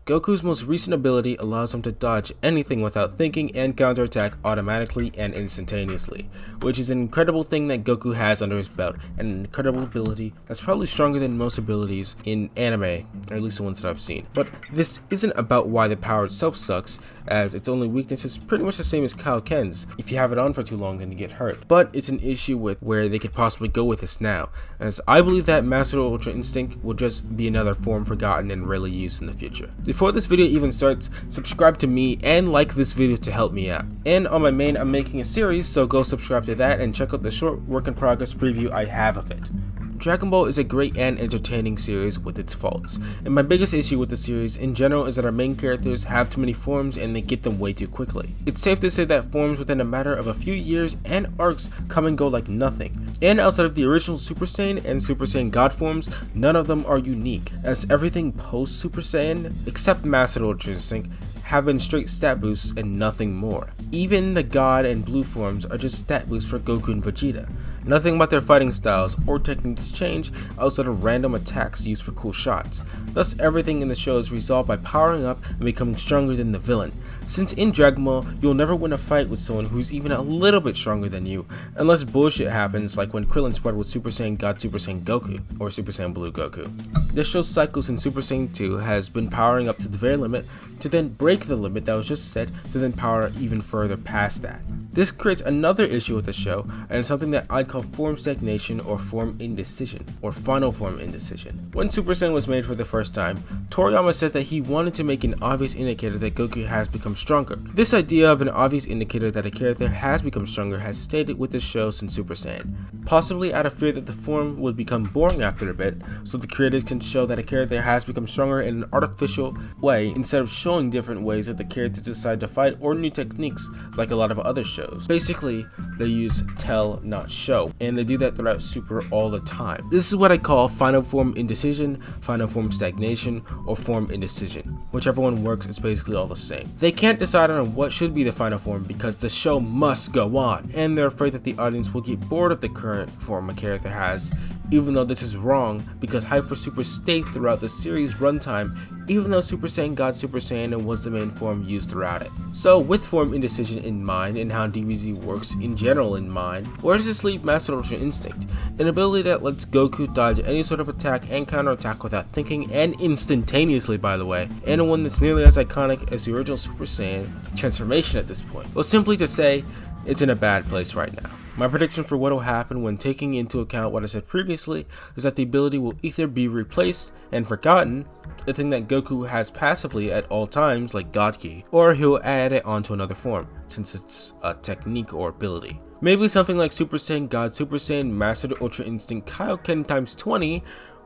Goku's most recent ability allows him to dodge anything without thinking and counterattack automatically and instantaneously, which is an incredible thing that Goku has under his belt, and an incredible ability that's probably stronger than most abilities in anime, or at least the ones that I've seen. But this isn't about why the power itself sucks, as its only weakness is pretty much the same as Kaioken's. If you have it on for too long, then you get hurt. But it's an issue with where they could possibly go with this now, as I believe that Master Ultra Instinct will just be another form forgotten and rarely used in the future. Before this video even starts, subscribe to me and like this video to help me out. And on my main, I'm making a series, so go subscribe to that and check out the short work in progress preview I have of it. Dragon Ball is a great and entertaining series with its faults, and my biggest issue with the series in general is that our main characters have too many forms and they get them way too quickly. It's safe to say that forms within a matter of a few years and arcs come and go like nothing, and outside of the original Super Saiyan and Super Saiyan God forms, none of them are unique, as everything post Super Saiyan, except Master Ultra Instinct, have been straight stat boosts and nothing more. Even the God and Blue forms are just stat boosts for Goku and Vegeta. Nothing about their fighting styles or techniques change outside of random attacks used for cool shots. Thus, everything in the show is resolved by powering up and becoming stronger than the villain. Since in Dragon Ball, you'll never win a fight with someone who's even a little bit stronger than you, unless bullshit happens like when Krillin sparred with Super Saiyan God Super Saiyan Goku, or Super Saiyan Blue Goku. This show's cycles in Super Saiyan 2 has been powering up to the very limit, to then break the limit that was just set, to then power even further past that. This creates another issue with the show, and it's something that I'd call form stagnation or form indecision, or final form indecision. When Super Saiyan was made for the first time, Toriyama said that he wanted to make an obvious indicator that Goku has become stronger. This idea of an obvious indicator that a character has become stronger has stayed with the show since Super Saiyan, possibly out of fear that the form would become boring after a bit, so the creators can show that a character has become stronger in an artificial way instead of showing different ways that the characters decide to fight or new techniques like a lot of other shows. Basically, they use tell, not show, and they do that throughout Super all the time. This is what I call final form indecision, final form stagnation, or form indecision. Whichever one works, it's basically all the same. They can't decide on what should be the final form because the show must go on, and they're afraid that the audience will get bored of the current form a character has, even though this is wrong because hype for Super stayed throughout the series runtime, even though Super Saiyan God Super Saiyan was the main form used throughout it. So with form indecision in mind and how DBZ works in general in mind, where does this leave Master Ultra Instinct? An ability that lets Goku dodge any sort of attack and counterattack without thinking and instantaneously, by the way, and one that's nearly as iconic as the original Super Saiyan transformation at this point. Well, simply to say, it's in a bad place right now. My prediction for what will happen when taking into account what I said previously is that the ability will either be replaced and forgotten, a thing that Goku has passively at all times like God Ki, or he'll add it onto another form, since it's a technique or ability. Maybe something like Super Saiyan God Super Saiyan Master Ultra Instinct Kaioken times 20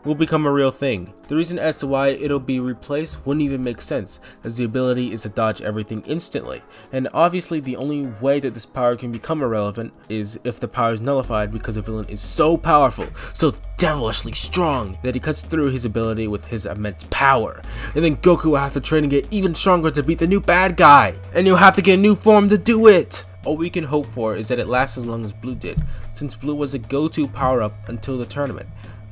will become a real thing. The reason as to why it'll be replaced wouldn't even make sense, as the ability is to dodge everything instantly, and obviously the only way that this power can become irrelevant is if the power is nullified because the villain is so powerful, so devilishly strong, that he cuts through his ability with his immense power, and then Goku will have to train and get even stronger to beat the new bad guy, and he'll have to get a new form to do it! All we can hope for is that it lasts as long as Blue did, since Blue was a go-to power-up until the tournament.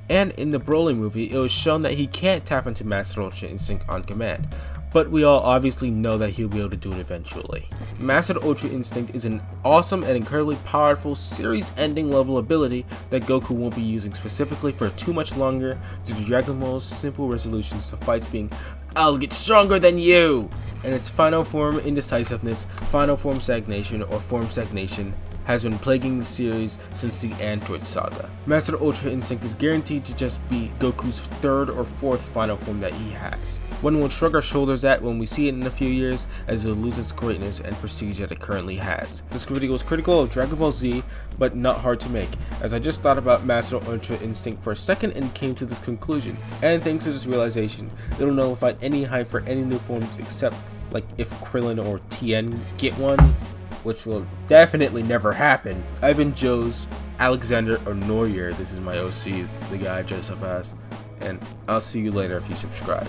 And in the Broly movie, it was shown that he can't tap into Master Ultra Instinct on command, but we all obviously know that he'll be able to do it eventually. Master Ultra Instinct is an awesome and incredibly powerful series-ending level ability that Goku won't be using specifically for too much longer due to Dragon Ball's simple resolutions to fights being, "I'll get stronger than you!" And its final form indecisiveness, final form stagnation, or form stagnation has been plaguing the series since the Android saga. Master Ultra Instinct is guaranteed to just be Goku's third or fourth final form that he has. One will shrug our shoulders at when we see it in a few years, as it will lose its greatness and prestige that it currently has. This video was critical of Dragon Ball Z, but not hard to make, as I just thought about Master Ultra Instinct for a second and came to this conclusion. And thanks to this realization, it'll nullify any hype for any new forms except like if Krillin or Tien get one, which will definitely never happen. I've been Joe's Alexander Honoyer. This is my OC, the guy I dress up as, and I'll see you later if you subscribe.